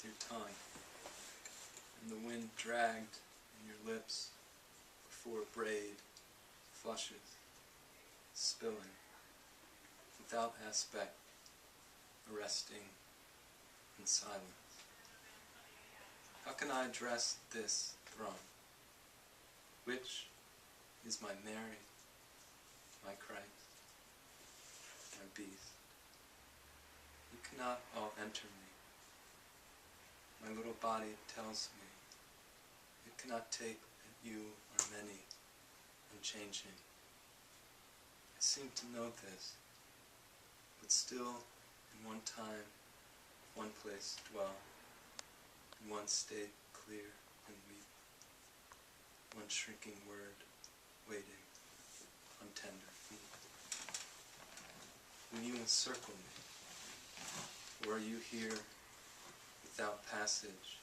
with your tongue, and the wind dragged in your lips before a braid flushes, spilling, without aspect, arresting in silence. How can I address this throne? Which is my Mary, my Christ, my beast? You cannot all enter me. My little body tells me it cannot take that you are many and changing. I seem to know this, but still in one time, one place dwell, in one state clear and weak, one shrinking word waiting on tender feet. When you encircle me, or are you here without passage,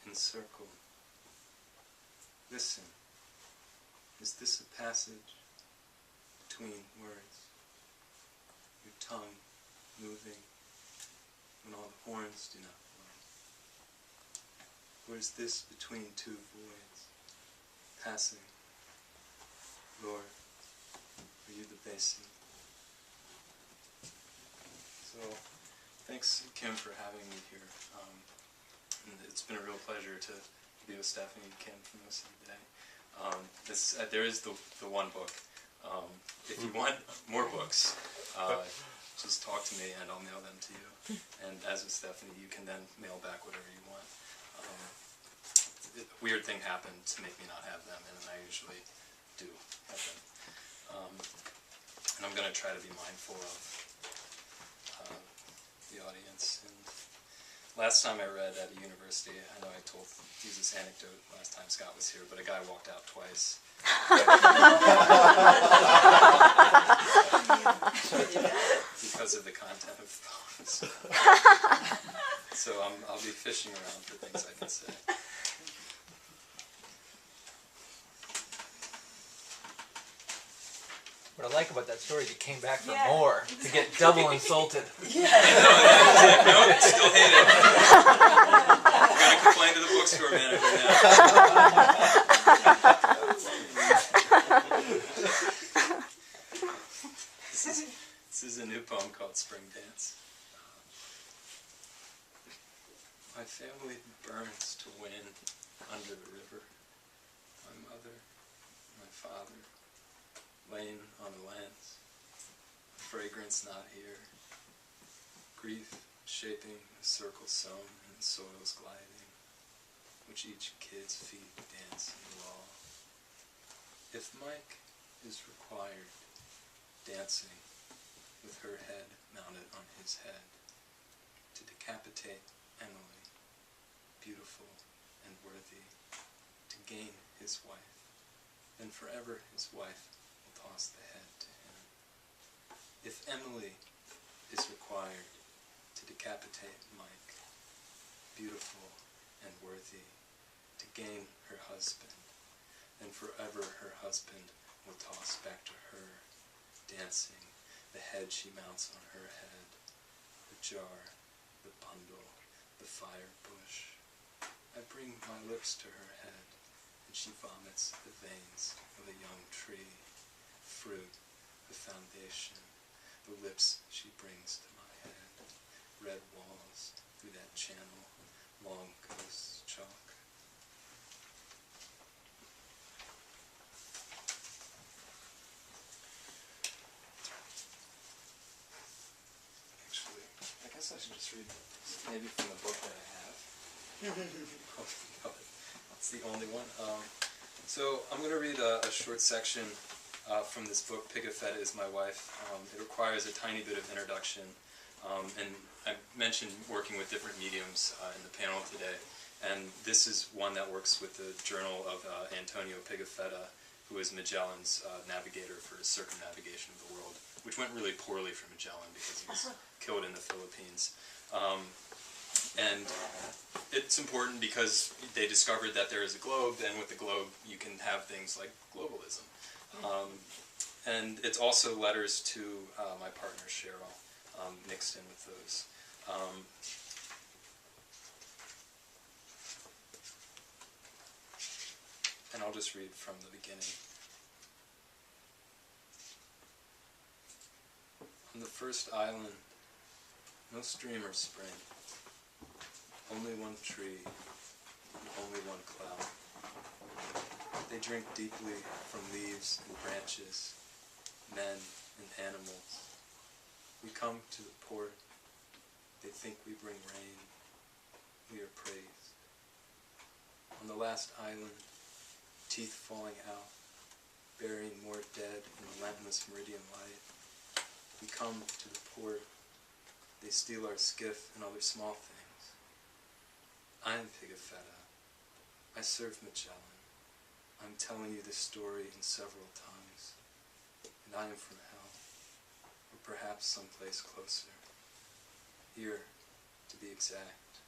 encircled? Listen, is this a passage between words? Your tongue moving when all the horns do not blow? Or is this between two voids, passing? Lord, are you the basin? So, thanks Kim for having me here. And it's been a real pleasure to be with Stephanie and Kim for most of the day. There is the one book. If you want more books, just talk to me and I'll mail them to you. And as with Stephanie, you can then mail back whatever you want. A weird thing happened to make me not have them, and I usually do have them. And I'm going to try to be mindful of the audience. And last time I read at a university, I know I used this anecdote last time Scott was here, but a guy walked out twice. Because of the content of the poems. So I'll be fishing around for things I can say. What I like about that story is you came back for more, to get double insulted. Yeah. No, I still hate it. I'm going to complain to the bookstore manager now. This is a new poem called Spring Dance. My family burns to win under the river. My mother, my father, laying on the lands, fragrance not here, grief shaping a circle sown in the soil's gliding, which each kid's feet dance in the wall. If Mike is required, dancing with her head mounted on his head, to decapitate Emily, beautiful and worthy, to gain his wife, then forever his wife toss the head to him. If Emily is required to decapitate Mike, beautiful and worthy, to gain her husband, then forever her husband will toss back to her, dancing, the head she mounts on her head, the jar, the bundle, the fire bush. I bring my lips to her head, and she vomits the veins of a young tree. Fruit, the foundation, the lips she brings to my head, red walls through that channel, long ghosts chalk. Actually, I guess I should just read maybe from the book that I have. That's the only one. So I'm going to read a short section from this book, Pigafetta is My Wife. It requires a tiny bit of introduction, and I mentioned working with different mediums in the panel today, and this is one that works with the journal of Antonio Pigafetta, who is Magellan's navigator for his circumnavigation of the world, which went really poorly for Magellan because he was killed in the Philippines. And it's important because they discovered that there is a globe, and with the globe you can have things like globalism. And it's also letters to my partner Cheryl, mixed in with those. and I'll just read from the beginning. On the first island, no stream or spring, only one tree, and only one cloud. They drink deeply from leaves and branches, men and animals. We come to the port, they think we bring rain, we are praised. On the last island, teeth falling out, burying more dead in relentless meridian light. We come to the port, they steal our skiff and other small things. I am Pigafetta. I serve Magellan. I'm telling you this story in several tongues, and I am from hell, or perhaps someplace closer. Here, to be exact,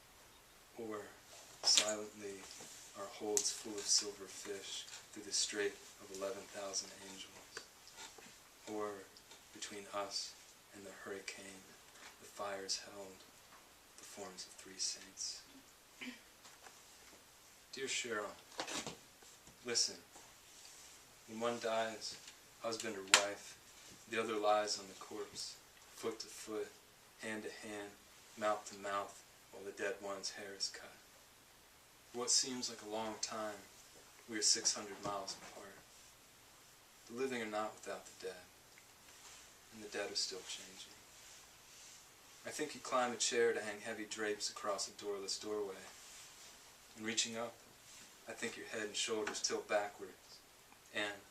or silently our holds full of silver fish through the strait of 11,000 angels, or between us and the hurricane, the fires held, the forms of three saints. Dear Cheryl, listen, when one dies, husband or wife, the other lies on the corpse, foot to foot, hand to hand, mouth to mouth, while the dead one's hair is cut. For what seems like a long time, we are 600 miles apart. The living are not without the dead, and the dead are still changing. I think you climb a chair to hang heavy drapes across a doorless doorway, and reaching up, I think your head and shoulders tilt backwards, and,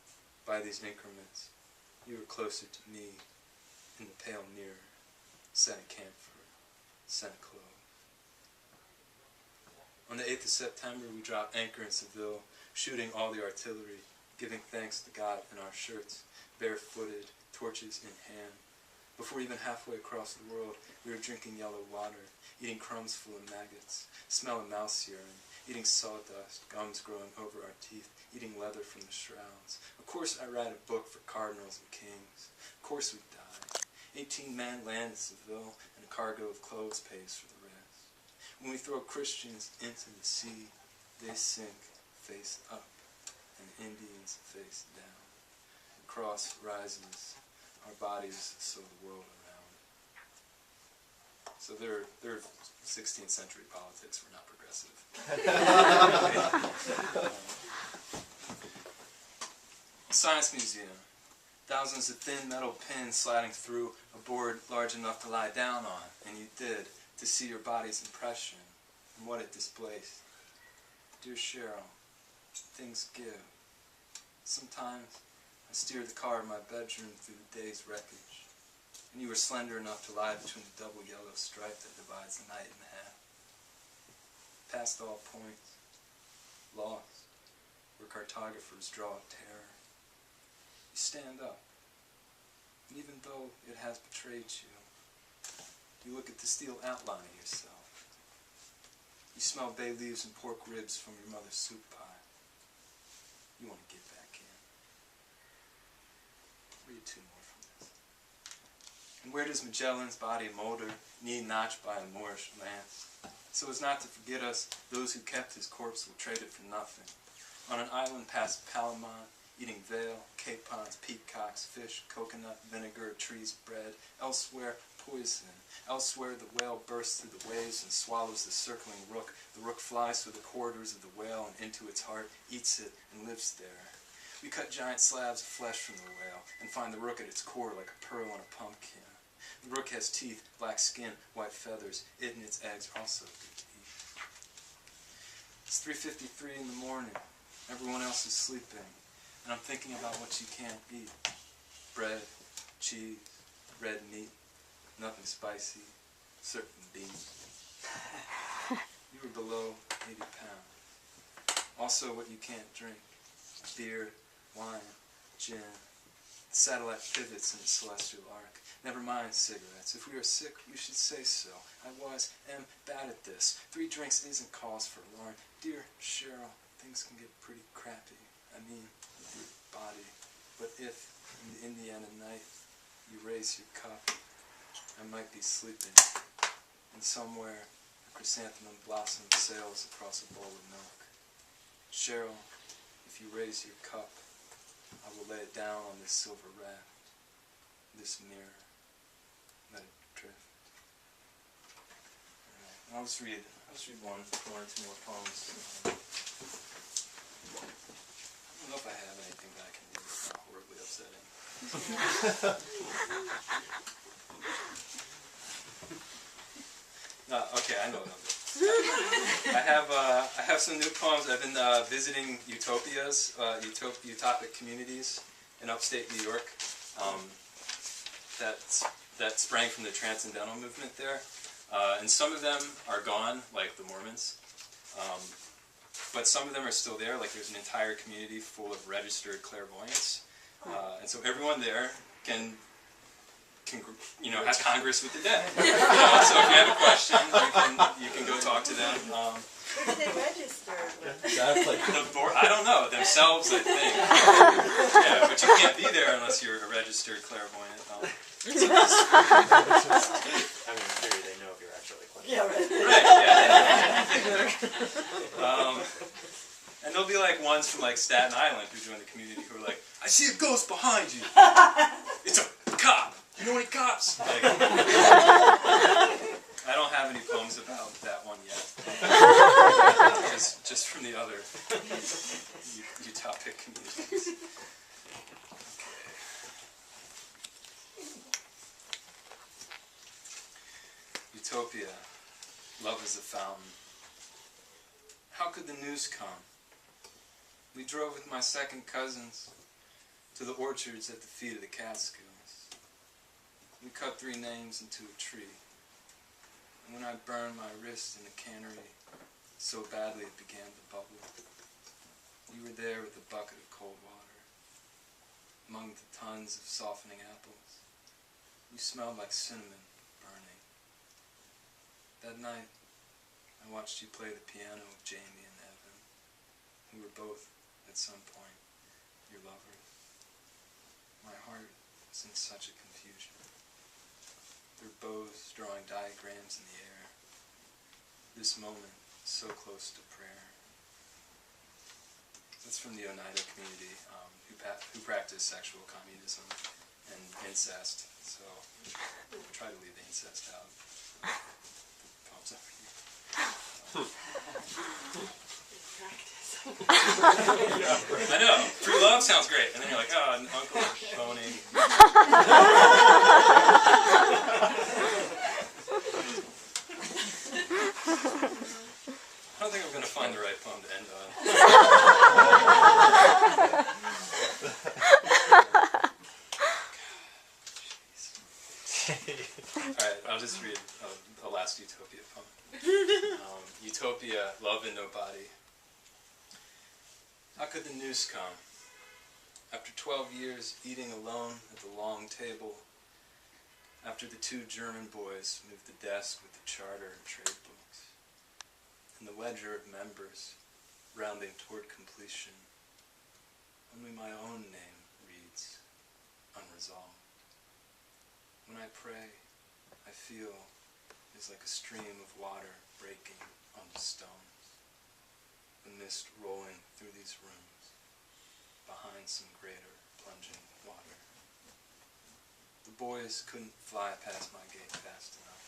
by these increments, you are closer to me in the pale mirror, set a camphor, set a clove. On the 8th of September, we dropped anchor in Seville, shooting all the artillery, giving thanks to God in our shirts, barefooted, torches in hand. Before even halfway across the world, we were drinking yellow water, eating crumbs full of maggots, smelling mouse urine, eating sawdust, gums growing over our teeth, eating leather from the shrouds. Of course I write a book for cardinals and kings. Of course we die. 18 men land in Seville, and a cargo of clothes pays for the rest. When we throw Christians into the sea, they sink face up, and Indians face down. The cross rises, our bodies sow the world around. So they're 16th century politics, we're not progressive. Science Museum. Thousands of thin metal pins sliding through a board large enough to lie down on, and you did, to see your body's impression and what it displaced. Dear Cheryl, things give. Sometimes I steer the car in my bedroom through the day's wreckage, and you were slender enough to lie between the double yellow stripe that divides the night in half. Past all points, lost, where cartographers draw a terror. You stand up, and even though it has betrayed you, you look at the steel outline of yourself. You smell bay leaves and pork ribs from your mother's soup pie. You want to get back in. Read two more from this. And where does Magellan's body molder, knee notched by a Moorish lance? So as not to forget us, those who kept his corpse will trade it for nothing. On an island past Palamon, eating veal, capons, peacocks, fish, coconut, vinegar, trees, bread. Elsewhere, poison. Elsewhere, the whale bursts through the waves and swallows the circling rook. The rook flies through the corridors of the whale and into its heart, eats it, and lives there. We cut giant slabs of flesh from the whale and find the rook at its core like a pearl in a pumpkin. The rook has teeth, black skin, white feathers. It and its eggs are also good to eat. It's 3:53 in the morning. Everyone else is sleeping. And I'm thinking about what you can't eat. Bread, cheese, red meat, nothing spicy, certain beans. You were below 80 pounds. Also what you can't drink. Beer, wine, gin. The satellite pivots in its celestial arc. Never mind cigarettes. If we are sick, we should say so. am bad at this. 3 drinks isn't cause for alarm. Dear Cheryl, things can get pretty crappy. I mean, with your body. But if, in the Indiana night, you raise your cup, I might be sleeping. And somewhere, a chrysanthemum blossom sails across a bowl of milk. Cheryl, if you raise your cup, I will lay it down on this silver raft, this mirror, let it drift. I'll just read one or two more poems. I don't know if I have anything that I can read that's not horribly upsetting. Okay, I know what I'll do. I have some new poems. I've been visiting utopias, utopic communities in upstate New York. That sprang from the Transcendental movement there. And some of them are gone, like the Mormons. But some of them are still there. Like there's an entire community full of registered clairvoyants. And so everyone there can have congress with the dead. So if you have a question, you can go talk to them. Who did they register with? Exactly. The board, I don't know, themselves, I think. Yeah, but you can't be there unless you're a registered clairvoyant. I mean, in theory, they know if you're actually clairvoyant. Yeah, right. Right, yeah. And there'll be like ones from like Staten Island who join the community who are like, I see a ghost behind you. It's a cop. You know any cops? Like, I don't have any poems about that one yet. just from the other utopic communities. Okay. Utopia. Love is a fountain. How could the news come? We drove with my second cousins to the orchards at the feet of the Catskills. We cut 3 names into a tree. And when I burned my wrist in the cannery, so badly it began to bubble, you were there with a bucket of cold water. Among the tons of softening apples, you smelled like cinnamon burning. That night, I watched you play the piano with Jamie and Evan, who were both, at some point, your lovers. My heart was in such a confusion. Their bows drawing diagrams in the air. This moment, so close to prayer. That's from the Oneida community who practice sexual communism and incest. So we'll try to leave the incest out. Poems over here. I know. Free love sounds great, and then you're like, oh, Uncle boning. I don't think I'm going to find the right poem to end on. Alright, I'll just read a last Utopia poem. Utopia, love and nobody. How could the news come? After 12 years eating alone at the long table, after the 2 German boys moved the desk with the charter and trade books, and the ledger of members rounding toward completion, only my own name reads unresolved. When I pray, I feel it's like a stream of water breaking on the stones, the mist rolling through these rooms, behind some greater plunging water. The boys couldn't fly past my gate fast enough.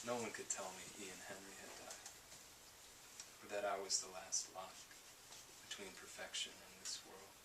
No one could tell me Ian Henry had died, or that I was the last lock between perfection and this world.